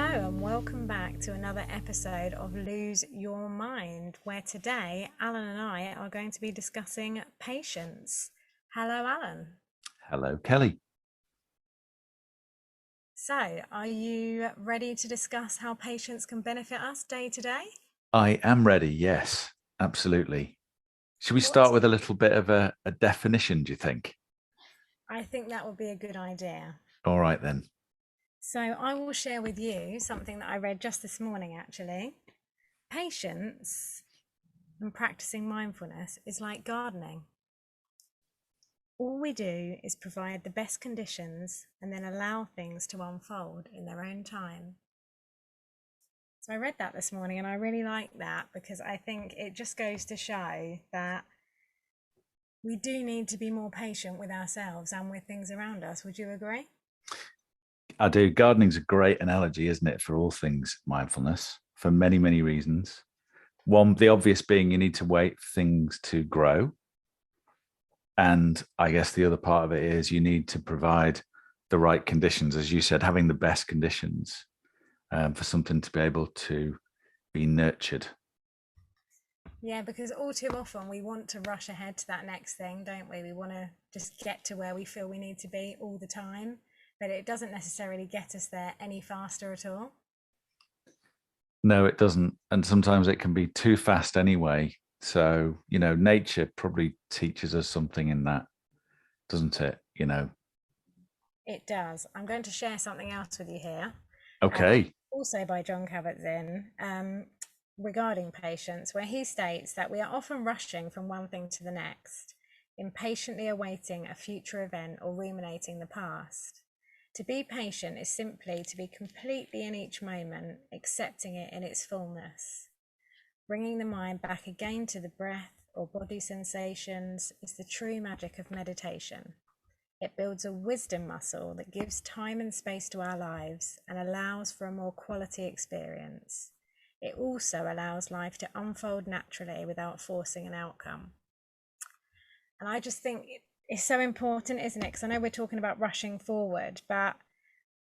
Hello and welcome back to another episode of Lose Your Mind, where today Alan and I are going to be discussing patience. Hello, Alan. Hello, Kelly. So, are you ready to discuss how patience can benefit us day to day? I am ready. Yes, absolutely. Should we start What? with a little bit of a definition, do you think? I think that would be a good idea. All right, then. So, I will share with you something that I read just this morning actually. Patience and practicing mindfulness is like gardening. All we do is provide the best conditions and then allow things to unfold in their own time. So I read that this morning and I really like that because I think it just goes to show that we do need to be more patient with ourselves and with things around us. Would you agree? I do. Gardening's a great analogy, isn't it, for all things mindfulness for many, many reasons. One, the obvious being you need to wait for things to grow. And I guess the other part of it is you need to provide the right conditions, as you said, having the best conditions for something to be able to be nurtured. Yeah, because all too often we want to rush ahead to that next thing, don't we? We want to just get to where we feel we need to be all the time, but it doesn't necessarily get us there any faster at all. No, it doesn't. And sometimes it can be too fast anyway. So, nature probably teaches us something in that, doesn't it? It does. I'm going to share something else with you here, Okay. also by John Kabat-Zinn, regarding patience, where he states that we are often rushing from one thing to the next, impatiently awaiting a future event or ruminating the past. To be patient is simply to be completely in each moment, accepting it in its fullness. Bringing the mind back again to the breath or body sensations is the true magic of meditation. It builds a wisdom muscle that gives time and space to our lives and allows for a more quality experience. It also allows life to unfold naturally without forcing an outcome. And I just think it's so important, isn't it? Because I know we're talking about rushing forward, but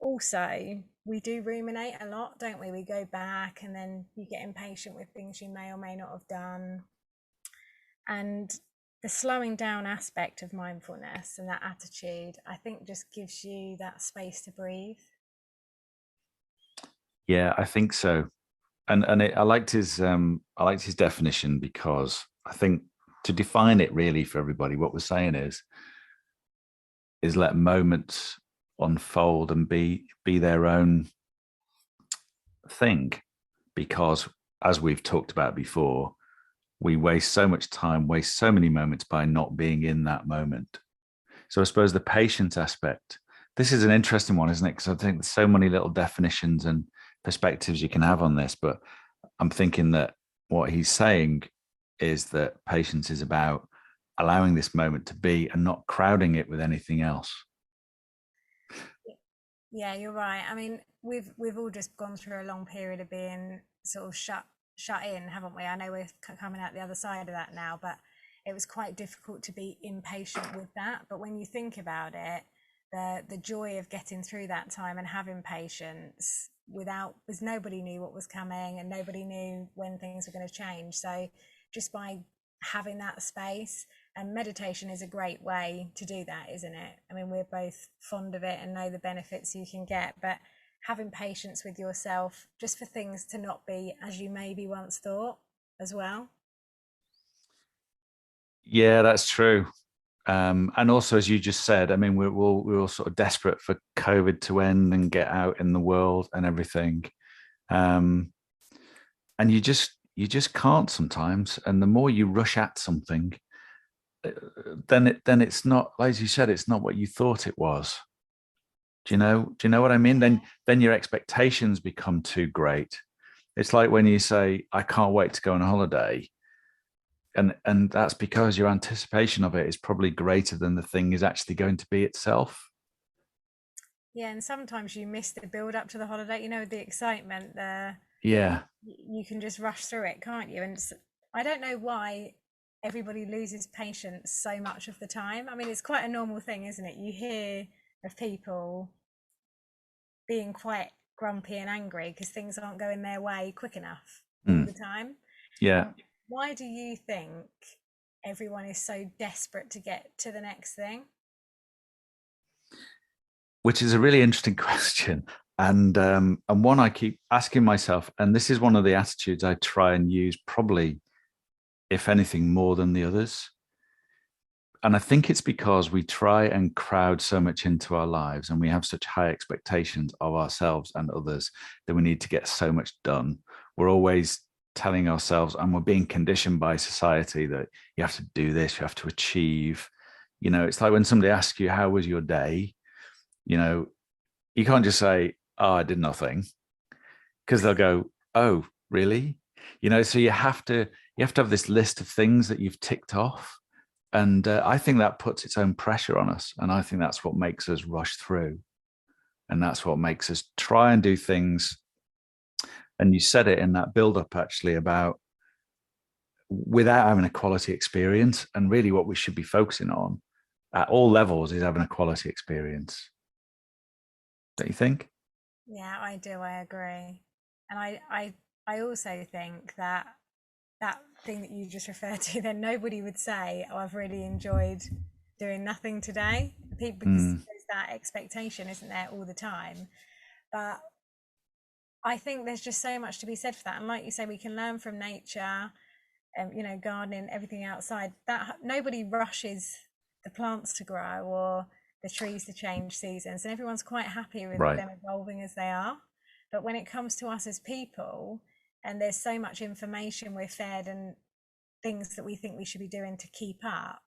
also we do ruminate a lot, don't we? We go back and then you get impatient with things you may or may not have done. And the slowing down aspect of mindfulness and that attitude, I think just gives you that space to breathe. Yeah, I think so. I liked his definition because I think to define it really for everybody, what we're saying is let moments unfold and be their own thing. Because as we've talked about before, we waste so much time, waste so many moments by not being in that moment. So I suppose the patience aspect, this is an interesting one, isn't it? Because I think there's so many little definitions and perspectives you can have on this, but I'm thinking that what he's saying is that patience is about allowing this moment to be and not crowding it with anything else. Yeah, you're right. I mean, we've all just gone through a long period of being sort of shut in, haven't we? I know we're coming out the other side of that now, but it was quite difficult to be impatient with that. But when you think about it, the joy of getting through that time and having patience without, because nobody knew what was coming and nobody knew when things were going to change. So just by having that space, and meditation is a great way to do that, isn't it? I mean, we're both fond of it and know the benefits you can get, but having patience with yourself just for things to not be as you maybe once thought as well. Yeah, that's true. And also, as you just said, I mean, we're all sort of desperate for COVID to end and get out in the world and everything. Um, and you just can't sometimes. And the more you rush at something, uh, then it's not, like you said, it's not what you thought it was. Do you know what I mean? Then your expectations become too great. It's like when you say, I can't wait to go on a holiday. And that's because your anticipation of it is probably greater than the thing is actually going to be itself. Yeah, and sometimes you miss the build up to the holiday, the excitement, Yeah. you can just rush through it, can't you? And I don't know why everybody loses patience so much of the time. I mean, it's quite a normal thing, isn't it? You hear of people being quite grumpy and angry because things aren't going their way quick enough all Mm. the time. Yeah. Why do you think everyone is so desperate to get to the next thing? Which is a really interesting question. And one I keep asking myself, and this is one of the attitudes I try and use, probably, if anything, more than the others. And I think it's because we try and crowd so much into our lives and we have such high expectations of ourselves and others that we need to get so much done. We're always telling ourselves, and we're being conditioned by society, that you have to do this, you have to achieve. It's like when somebody asks you, how was your day? You know, you can't just say, oh, I did nothing, because they'll go, oh, really? So you have to have this list of things that you've ticked off. And I think that puts its own pressure on us. And I think that's what makes us rush through. And that's what makes us try and do things. And you said it in that build up, actually, about without having a quality experience. And really, what we should be focusing on at all levels is having a quality experience. Don't you think? Yeah, I do. I agree. And I also think that that thing that you just referred to, then nobody would say, "Oh, I've really enjoyed doing nothing today," people, because Mm, there's that expectation, isn't there, all the time. But I think there's just so much to be said for that. And like you say, we can learn from nature, gardening, everything outside. That nobody rushes the plants to grow or the trees to change seasons, and everyone's quite happy with right. them evolving as they are. But when it comes to us as people, and there's so much information we're fed and things that we think we should be doing to keep up,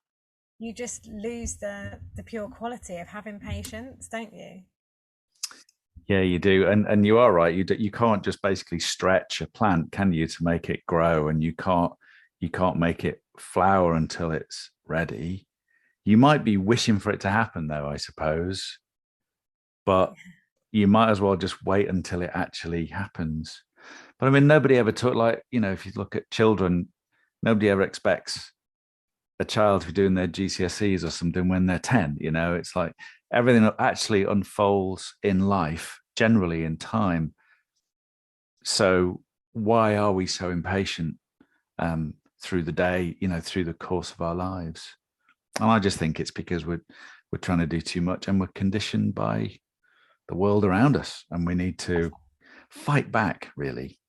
you just lose the pure quality of having patience, don't you? Yeah, you do, and you are right. You can't just basically stretch a plant, can you, to make it grow, and you can't make it flower until it's ready. You might be wishing for it to happen, though, I suppose, but you might as well just wait until it actually happens. But I mean, nobody ever took, like, if you look at children, nobody ever expects a child to be doing their GCSEs or something when they're 10. It's like everything actually unfolds in life, generally in time. So why are we so impatient through the day, through the course of our lives? And I just think it's because we're trying to do too much, and we're conditioned by the world around us, and we need to fight back, really.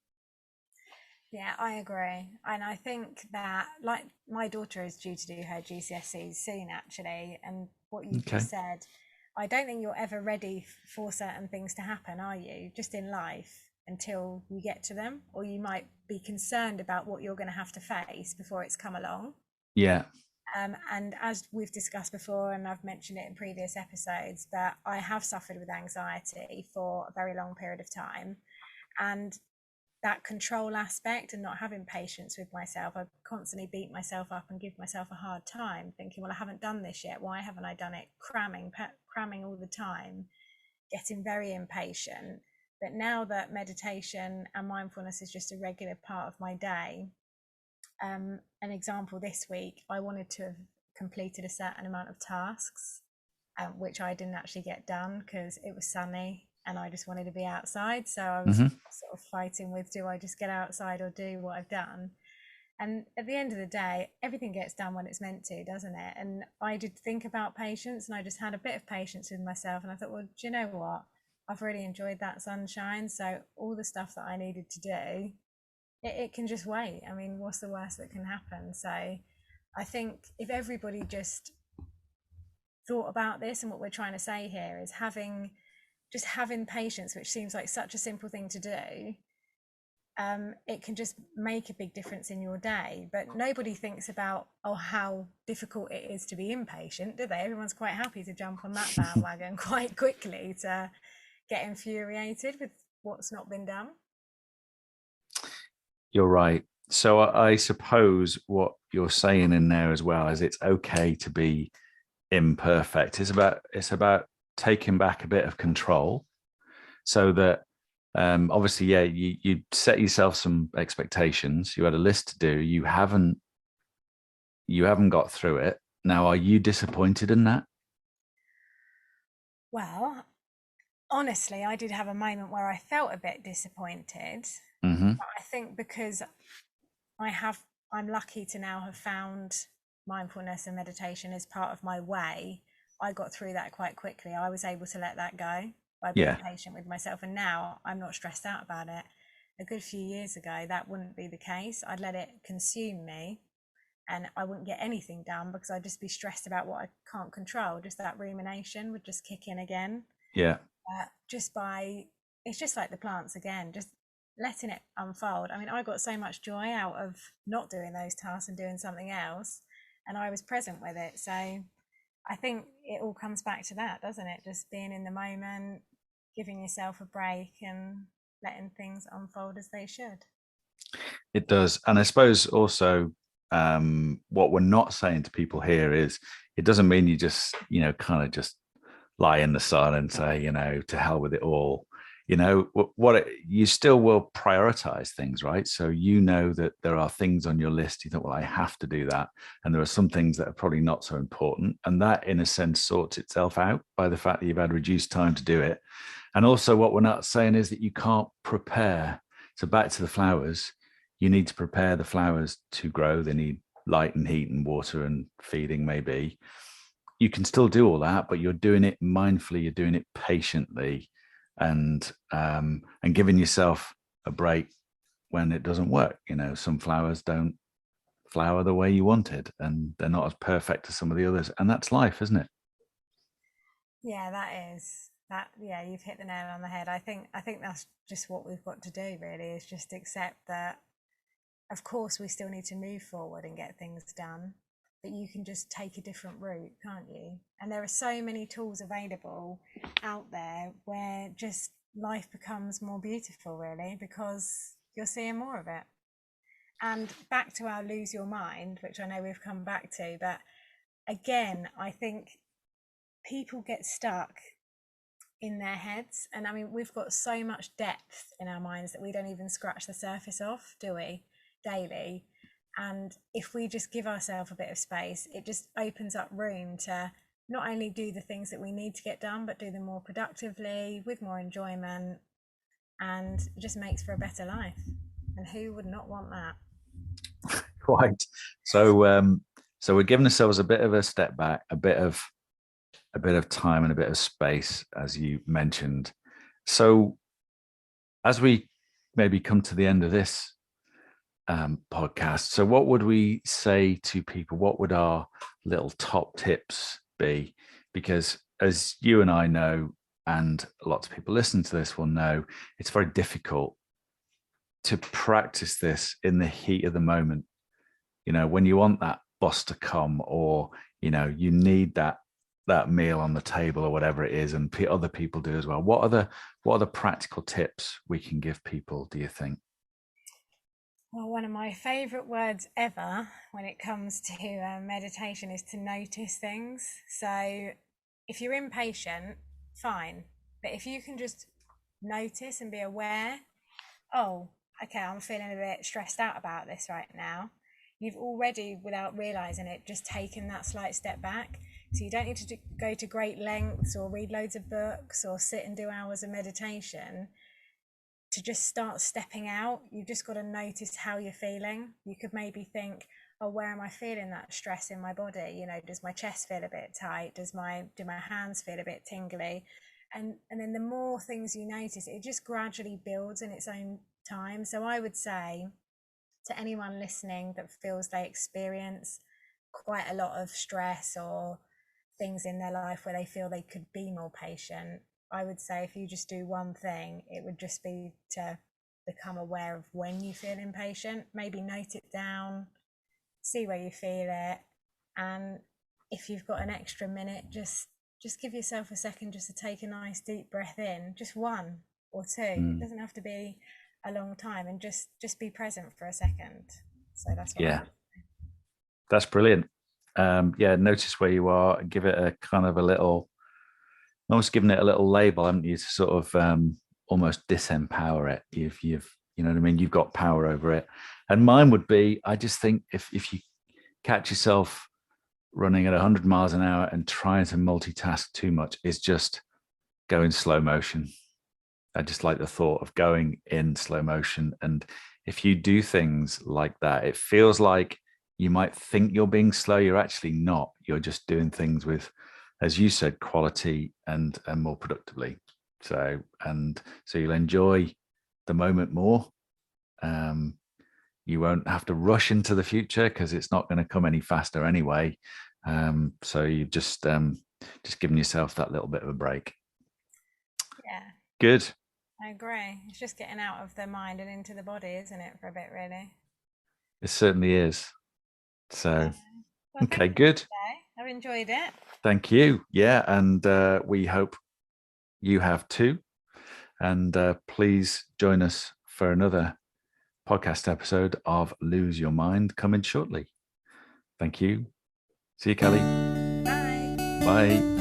Yeah, I agree. And I think that, like, my daughter is due to do her GCSEs soon, actually. And what you've Okay. just said, I don't think you're ever ready for certain things to happen, are you? Just in life until you get to them, or you might be concerned about what you're going to have to face before it's come along. Yeah. And as we've discussed before, and I've mentioned it in previous episodes, but I have suffered with anxiety for a very long period of time. And that control aspect and not having patience with myself, I constantly beat myself up and give myself a hard time, thinking, well, I haven't done this yet. Why haven't I done it? Cramming all the time, getting very impatient. But now that meditation and mindfulness is just a regular part of my day, an example this week, I wanted to have completed a certain amount of tasks, which I didn't actually get done because it was sunny and I just wanted to be outside. So I was Hmm. sort of fighting with, do I just get outside or do what I've done? And at the end of the day, everything gets done when it's meant to, doesn't it? And I did think about patience, and I just had a bit of patience with myself. And I thought, well, do you know what? I've really enjoyed that sunshine. So all the stuff that I needed to do, it can just wait. I mean, what's the worst that can happen? So I think if everybody just thought about this, and what we're trying to say here is having patience, which seems like such a simple thing to do, it can just make a big difference in your day. But nobody thinks about, oh, how difficult it is to be impatient, do they? Everyone's quite happy to jump on that bandwagon quite quickly to get infuriated with what's not been done. You're right. So I suppose what you're saying in there as well is it's okay to be imperfect. It's about taking back a bit of control, so that obviously, yeah, you set yourself some expectations. You had a list to do. You haven't got through it. Now, are you disappointed in that? Well, honestly, I did have a moment where I felt a bit disappointed. Hmm. But I think because I have, I'm lucky to now have found mindfulness and meditation as part of my way. I got through that quite quickly. I was able to let that go by being Yeah, patient with myself. And now I'm not stressed out about it. A good few years ago, that wouldn't be the case. I'd let it consume me and I wouldn't get anything done because I'd just be stressed about what I can't control. Just that rumination would just kick in again. yeah, Just by, it's just like the plants again, just letting it unfold. I mean, I got so much joy out of not doing those tasks and doing something else, and I was present with it. So I think it all comes back to that, doesn't it? Just being in the moment, giving yourself a break, and letting things unfold as they should. it does. And I suppose also what we're not saying to people here is it doesn't mean you just, kind of just lie in the sun and say, to hell with it all. You still will prioritize things, right? So that there are things on your list. You think, well, I have to do that. And there are some things that are probably not so important. And that, in a sense, sorts itself out by the fact that you've had reduced time to do it. And also, what we're not saying is that you can't prepare. So, back to the flowers, you need to prepare the flowers to grow. They need light and heat and water and feeding, maybe. You can still do all that, but you're doing it mindfully, you're doing it patiently, and giving yourself a break when it doesn't work. Some flowers don't flower the way you wanted, and they're not as perfect as some of the others. And that's life, isn't it? Yeah, that is that. Yeah, you've hit the nail on the head. I think that's just what we've got to do. Really, is just accept that of course we still need to move forward and get things done, but you can just take a different route, can't you? And there are so many tools available out there where just life becomes more beautiful, really, because you're seeing more of it. And back to our lose your mind, which I know we've come back to, but again, I think people get stuck in their heads. And I mean, we've got so much depth in our minds that we don't even scratch the surface off, do we? Daily. And if we just give ourselves a bit of space, it just opens up room to not only do the things that we need to get done, but do them more productively, with more enjoyment, and it just makes for a better life. And who would not want that? Quite. So we're giving ourselves a bit of a step back, a bit of time and a bit of space, as you mentioned. So as we maybe come to the end of this podcast, so what would we say to people? What would our little top tips be? Because as you and I know, and lots of people listening to this will know, it's very difficult to practice this in the heat of the moment. When you want that boss to come, or you need that meal on the table or whatever it is, and other people do as well. What are the practical tips we can give people, do you think? Well, one of my favorite words ever when it comes to meditation is to notice things. So if you're impatient, fine. But if you can just notice and be aware, oh, okay, I'm feeling a bit stressed out about this right now. You've already, without realizing it, just taken that slight step back. So you don't need to go to great lengths or read loads of books or sit and do hours of meditation to just start stepping out. You've just got to notice how you're feeling. You could maybe think, oh, where am I feeling that stress in my body? Does my chest feel a bit tight? Do my hands feel a bit tingly? And then the more things you notice, it just gradually builds in its own time. So I would say to anyone listening that feels they experience quite a lot of stress or things in their life where they feel they could be more patient, I would say if you just do one thing, it would just be to become aware of when you feel impatient. Maybe note it down, see where you feel it, and if you've got an extra minute, just give yourself a second just to take a nice deep breath in, just one or two. It Mm, doesn't have to be a long time, and just be present for a second. So that's what I yeah, would. that's brilliant. Yeah, notice where you are, give it a kind of a little, almost giving it a little label, haven't you, to sort of almost disempower it. You've you know what I mean. You've got power over it. And mine would be, I just think if you catch yourself running at 100 miles an hour and trying to multitask too much, is just go in slow motion. I just like the thought of going in slow motion. And if you do things like that, it feels like you might think you're being slow. You're actually not. You're just doing things with, as you said, quality and more productively. So you'll enjoy the moment more. You won't have to rush into the future because it's not going to come any faster anyway. So you just giving yourself that little bit of a break. Yeah, Good. I agree. It's just getting out of the mind and into the body, isn't it, for a bit, really? It certainly is. So, Well, thank okay, you good. today. I've enjoyed it. Thank you. Yeah. And we hope you have too. And please join us for another podcast episode of Lose Your Mind coming shortly. Thank you. See you, Kelly. Bye. Bye.